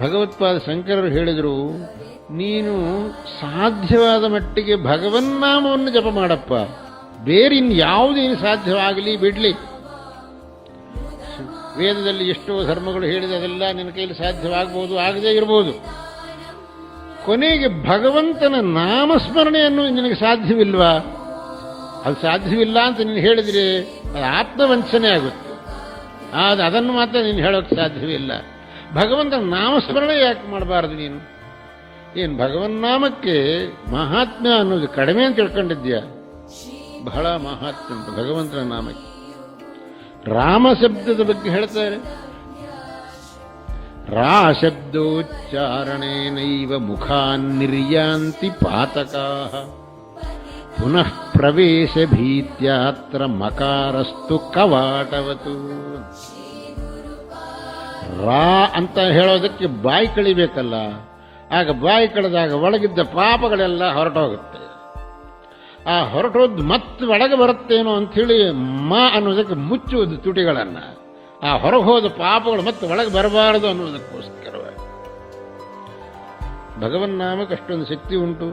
ಭಗವತ್ಪಾದ ಶಂಕರರು ಹೇಳಿದರು, ನೀನು ಸಾಧ್ಯವಾದ ಮಟ್ಟಿಗೆ ಭಗವನ್ನಾಮವನ್ನು ಜಪ ಮಾಡಪ್ಪ, ಬೇರಿನ್ಯಾವುದೇನು ಸಾಧ್ಯವಾಗಲಿ ಬಿಡಲಿ. ವೇದದಲ್ಲಿ ಎಷ್ಟೋ ಧರ್ಮಗಳು ಹೇಳಿದೆ, ಅದೆಲ್ಲ ನಿನ್ನ ಕೈಲಿ ಸಾಧ್ಯವಾಗಬಹುದು, ಆಗದೇ ಇರಬಹುದು. ಕೊನೆಗೆ ಭಗವಂತನ ನಾಮಸ್ಮರಣೆಯನ್ನು ನಿನಗೆ ಸಾಧ್ಯವಿಲ್ವಾ? ಅದು ಸಾಧ್ಯವಿಲ್ಲ ಅಂತ ನೀನು ಹೇಳಿದರೆ ಅದು ಆತ್ಮವಂಚನೆ ಆಗುತ್ತೆ. ಆದರೆ ಅದನ್ನು ಮಾತ್ರ ನೀನು ಹೇಳೋಕ್ಕೆ ಸಾಧ್ಯವಿಲ್ಲ. ಭಗವಂತನ ನಾಮಸ್ಮರಣೆ ಯಾಕೆ ಮಾಡಬಾರದು ನೀನು? ಏನು ಭಗವನ್ನಾಮಕ್ಕೆ ಮಹಾತ್ಮ್ಯ ಅನ್ನೋದು ಕಡಿಮೆ ಅಂತ ತಿಳ್ಕೊಂಡಿದ್ಯಾ? ಬಹಳ ಮಹಾತ್ಮ್ಯ ಉಂಟು ಭಗವಂತನ ನಾಮಕ್ಕೆ. ರಾಮ ಶಬ್ದದ ಬಗ್ಗೆ ಹೇಳ್ತಾರೆ, ರಾ ಶಬ್ದೋಚ್ಚಾರಣೇನೈವ ಮುಖಾನ್ನಿರ್ಯಾಂತಿ ಪಾತಕಾಃ ಪುನಃ ಪ್ರವೇಶ ಭೀತ್ಯಾತ್ರ ಮಕಾರಸ್ತು ಕವಾಟವತು. ರಾ ಅಂತ ಹೇಳೋದಕ್ಕೆ ಬಾಯಿ ಕಳಿಬೇಕಲ್ಲ, ಆಗ ಬಾಯಿ ಕಳೆದಾಗ ಒಳಗಿದ್ದ ಪಾಪಗಳೆಲ್ಲ ಹೊರಟೋಗುತ್ತೆ. ಆ ಹೊರಟೋದು ಮತ್ತೆ ಒಳಗೆ ಬರುತ್ತೇನೋ ಅಂಥೇಳಿ ಮ ಅನ್ನೋದಕ್ಕೆ ಮುಚ್ಚುವುದು ತುಟಿಗಳನ್ನು. ಆ ಹೊರಗೆ ಹೋದ ಪಾಪಗಳು ಮತ್ತೆ ಒಳಗೆ ಬರಬಾರದು ಅನ್ನೋದಕ್ಕೋಸ್ಕರವಾಗಿ ಭಗವನ್ನಾಮಕ್ಕೆ ಅಷ್ಟೊಂದು ಶಕ್ತಿ ಉಂಟು.